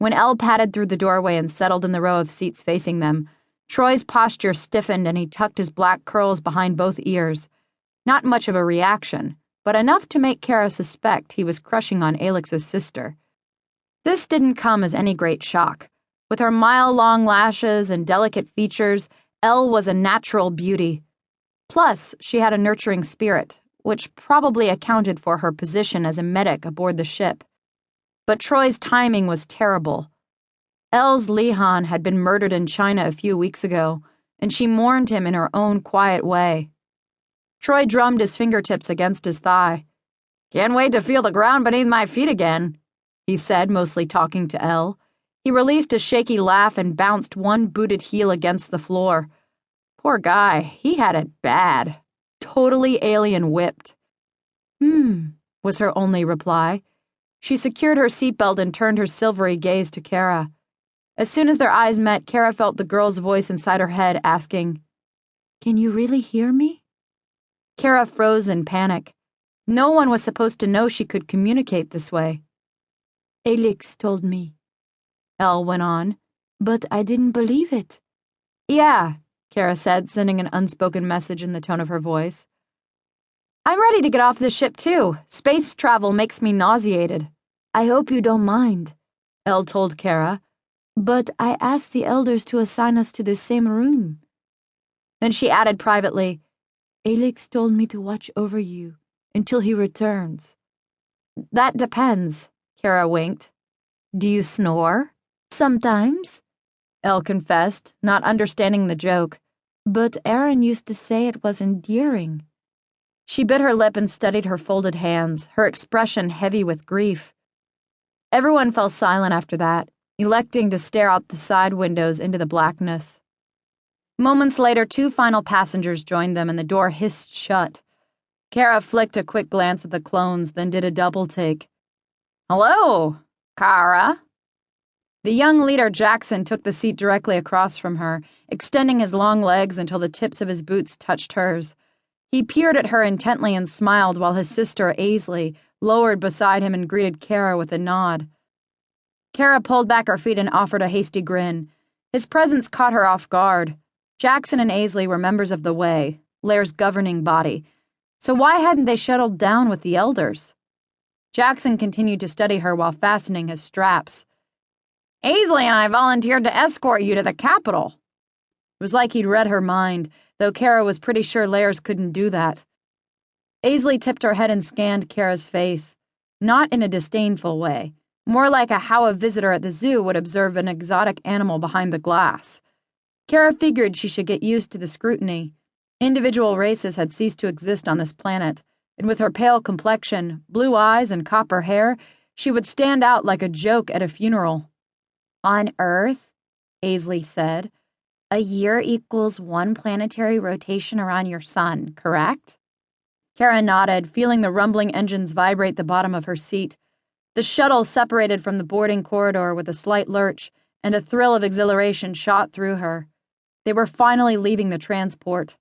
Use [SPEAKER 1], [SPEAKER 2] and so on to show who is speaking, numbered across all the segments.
[SPEAKER 1] When Elle padded through the doorway and settled in the row of seats facing them, Troy's posture stiffened and he tucked his black curls behind both ears. Not much of a reaction, but enough to make Cara suspect he was crushing on Aelyx's sister. This didn't come as any great shock. With her mile-long lashes and delicate features, Elle was a natural beauty. Plus, she had a nurturing spirit, which probably accounted for her position as a medic aboard the ship. But Troy's timing was terrible. Elle's Lihan had been murdered in China a few weeks ago, and she mourned him in her own quiet way. Troy drummed his fingertips against his thigh. "Can't wait to feel the ground beneath my feet again," he said, mostly talking to Elle. He released a shaky laugh and bounced one booted heel against the floor. Poor guy, he had it bad. Totally alien whipped. Was her only reply. She secured her seatbelt and turned her silvery gaze to Cara. As soon as their eyes met, Cara felt the girl's voice inside her head asking, "Can you really hear me?" Cara froze in panic. No one was supposed to know she could communicate this way. "Aelyx told me," Elle went on, "but I didn't believe it." "Yeah," Cara said, sending an unspoken message in the tone of her voice. "I'm ready to get off this ship, too. Space travel makes me nauseated." "I hope you don't mind," Elle told Cara, "but I asked the elders to assign us to the same room." Then she added privately, "Aelyx told me to watch over you until he returns." "That depends," Cara winked. "Do you snore?" "Sometimes," Elle confessed, not understanding the joke. "But Aaron used to say it was endearing." She bit her lip and studied her folded hands, her expression heavy with grief. Everyone fell silent after that, electing to stare out the side windows into the blackness. Moments later, 2 final passengers joined them and the door hissed shut. Cara flicked a quick glance at the clones, then did a double take. "Hello, Cara." The young leader, Jackson, took the seat directly across from her, extending his long legs until the tips of his boots touched hers. He peered at her intently and smiled while his sister, Aelyx, lowered beside him and greeted Cara with a nod. Cara pulled back her feet and offered a hasty grin. His presence caught her off guard. Jackson and Aelyx were members of the Way, Lair's governing body, so why hadn't they shuttled down with the elders? Jackson continued to study her while fastening his straps. "Aelyx and I volunteered to escort you to the capital." It was like he'd read her mind, though Cara was pretty sure Lairs couldn't do that. Aelyx tipped her head and scanned Cara's face, not in a disdainful way, more like how a visitor at the zoo would observe an exotic animal behind the glass. Cara figured she should get used to the scrutiny. Individual races had ceased to exist on this planet, and with her pale complexion, blue eyes, and copper hair, she would stand out like a joke at a funeral. "On Earth," Aelyx said, "a year equals 1 planetary rotation around your sun, correct?" Cara nodded, feeling the rumbling engines vibrate the bottom of her seat. The shuttle separated from the boarding corridor with a slight lurch, and a thrill of exhilaration shot through her. They were finally leaving the transport.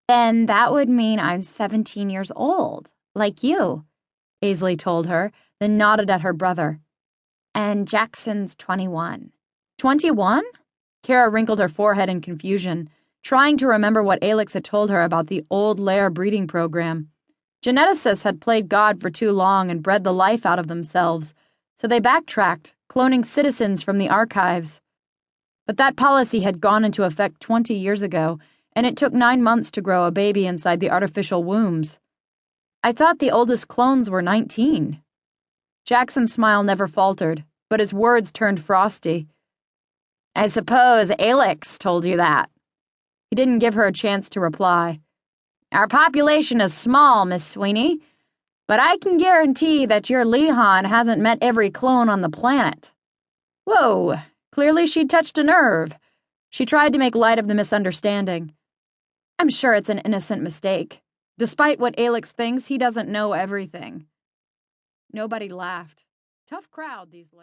[SPEAKER 1] "Then that would mean I'm 17 years old, like you," Aelyx told her, then nodded at her brother. "And Jackson's 21. 21? Cara wrinkled her forehead in confusion, trying to remember what Aelyx had told her about the old Lair breeding program. Geneticists had played God for too long and bred the life out of themselves, so they backtracked, cloning citizens from the archives. But that policy had gone into effect 20 years ago, and it took 9 months to grow a baby inside the artificial wombs. I thought the oldest clones were 19. Jackson's smile never faltered, but his words turned frosty. "I suppose Aelyx told you that." He didn't give her a chance to reply. "Our population is small, Miss Sweeney, but I can guarantee that your Lihan hasn't met every clone on the planet." Whoa, clearly she'd touched a nerve. She tried to make light of the misunderstanding. "I'm sure it's an innocent mistake. Despite what Aelyx thinks, he doesn't know everything." Nobody laughed. Tough crowd, these ladies.